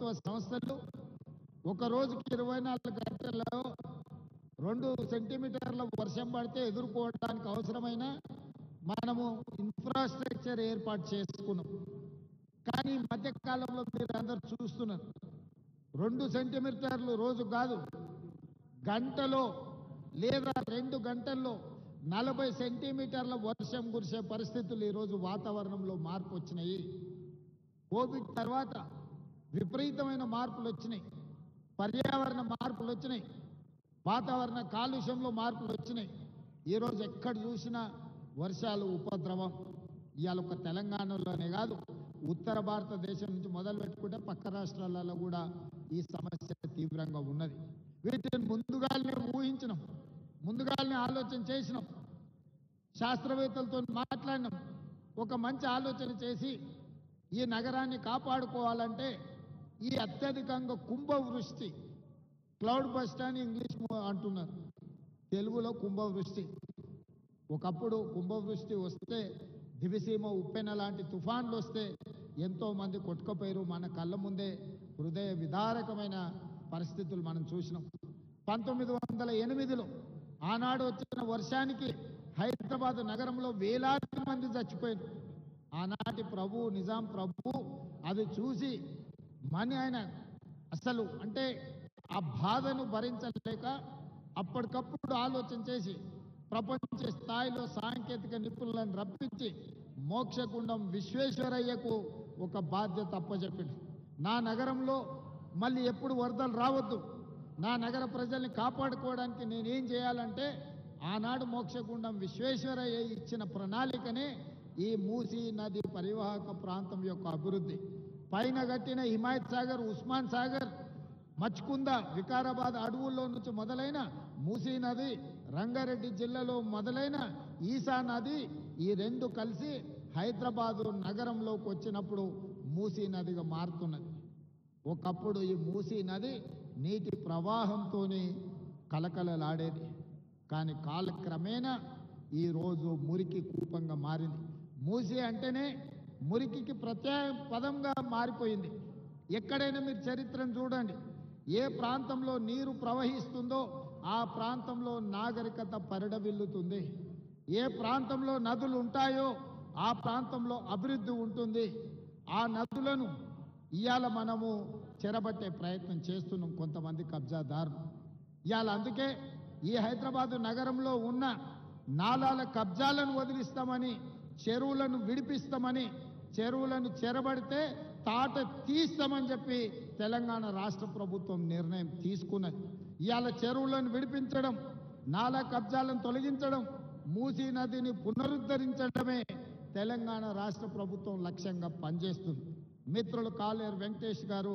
ప్రభుత్వ సంస్థలు ఒక రోజుకి 24 గంటల్లో 2 సెంటీమీటర్ల వర్షం పడితే ఎదుర్కోవడానికి అవసరమైన మనము ఇన్ఫ్రాస్ట్రక్చర్ ఏర్పాటు చేసుకున్నాం. కానీ ఈ మధ్య కాలంలో మీరు అందరు చూస్తున్నారు 2 సెంటీమీటర్లు రోజు కాదు, గంటలో లేదా 2 గంటల్లో 40 సెంటీమీటర్ల వర్షం కురిసే పరిస్థితులు ఈరోజు వాతావరణంలో మార్పు వచ్చినాయి. కోవిడ్ తర్వాత విపరీతమైన మార్పులు వచ్చినాయి, పర్యావరణ మార్పులు వచ్చినాయి, వాతావరణ కాలుష్యంలో మార్పులు వచ్చినాయి. ఈరోజు ఎక్కడ చూసినా వర్షాలు ఉపద్రవం. ఇవాళ ఒక తెలంగాణలోనే కాదు, ఉత్తర భారతదేశం నుంచి మొదలు పెట్టుకుంటే పక్క రాష్ట్రాలలో కూడా ఈ సమస్య తీవ్రంగా ఉన్నది. వీటిని ముందుగానే ఊహించినాం, ముందుగానే ఆలోచన చేసినాం, శాస్త్రవేత్తలతో మాట్లాడినాం. ఒక మంచి ఆలోచన చేసి ఈ నగరాన్ని కాపాడుకోవాలంటే ఈ అత్యధికంగా కుంభవృష్టి, క్లౌడ్ బస్ట్ అని ఇంగ్లీష్ అంటున్నారు, తెలుగులో కుంభవృష్టి. ఒకప్పుడు కుంభవృష్టి వస్తే దివిసీమ ఉప్పెన లాంటి తుఫాన్లు వస్తే ఎంతో మంది కొట్టుకుపోయారు. మన కళ్ళ ముందే హృదయ విదారకమైన పరిస్థితులు మనం చూసినాం. 1908లో ఆనాడు వచ్చిన వర్షానికి హైదరాబాద్ నగరంలో వేలాది మంది చచ్చిపోయారు. ఆనాటి ప్రభు నిజాం ప్రభు అది చూసి ఆయన అసలు అంటే ఆ బాధను భరించలేక అప్పటికప్పుడు ఆలోచన చేసి ప్రపంచ స్థాయిలో సాంకేతిక నిపుణులను రప్పించి మోక్షగుండం విశ్వేశ్వరయ్యకు ఒక బాధ్యత అప్పచెప్పిండు. నా నగరంలో మళ్ళీ ఎప్పుడు వరదలు రావద్దు, నా నగర ప్రజల్ని కాపాడుకోవడానికి నేనేం చేయాలంటే ఆనాడు మోక్షగుండం విశ్వేశ్వరయ్య ఇచ్చిన ప్రణాళికనే ఈ మూసీ నది పరివాహక ప్రాంతం యొక్క అభివృద్ధి. పైన కట్టిన హిమాయత్ సాగర్, ఉస్మాన్ సాగర్, మచ్కుంద, వికారాబాద్ అడవుల్లో నుంచి మొదలైన మూసీ నది, రంగారెడ్డి జిల్లాలో మొదలైన ఈసా నది, ఈ 2 కలిసి హైదరాబాదు నగరంలోకి వచ్చినప్పుడు మూసీ నదిగా మారుతున్నది. ఒకప్పుడు ఈ మూసీ నది నీటి ప్రవాహంతోనే కలకలలాడేది. కానీ కాలక్రమేణా ఈరోజు మురికి కూపంగా మారింది. మూసీ అంటేనే మురికికి ప్రత్యయ పదంగా మారిపోయింది. ఎక్కడైనా మీరు చరిత్రను చూడండి, ఏ ప్రాంతంలో నీరు ప్రవహిస్తుందో ఆ ప్రాంతంలో నాగరికత పరిడవిల్లుతుంది. ఏ ప్రాంతంలో నదులు ఉంటాయో ఆ ప్రాంతంలో అభివృద్ధి ఉంటుంది. ఆ నదులను ఇవాళ మనము చెరబట్టే ప్రయత్నం చేస్తున్నాం కొంతమంది కబ్జాదారులు. ఇవాళ అందుకే ఈ హైదరాబాదు నగరంలో ఉన్న నాలాల కబ్జాలను వదిలిస్తామని, చెరువులను విడిపిస్తామని, చెరువులను చెరబడితే తాట తీస్తామని చెప్పి తెలంగాణ రాష్ట్ర ప్రభుత్వం నిర్ణయం తీసుకున్నది. ఇవాళ చెరువులను విడిపించడం, నాలా కబ్జాలను తొలగించడం, మూసీ నదిని పునరుద్ధరించడమే తెలంగాణ రాష్ట్ర ప్రభుత్వం లక్ష్యంగా పనిచేస్తుంది. మిత్రులు కాలేరు వెంకటేష్ గారు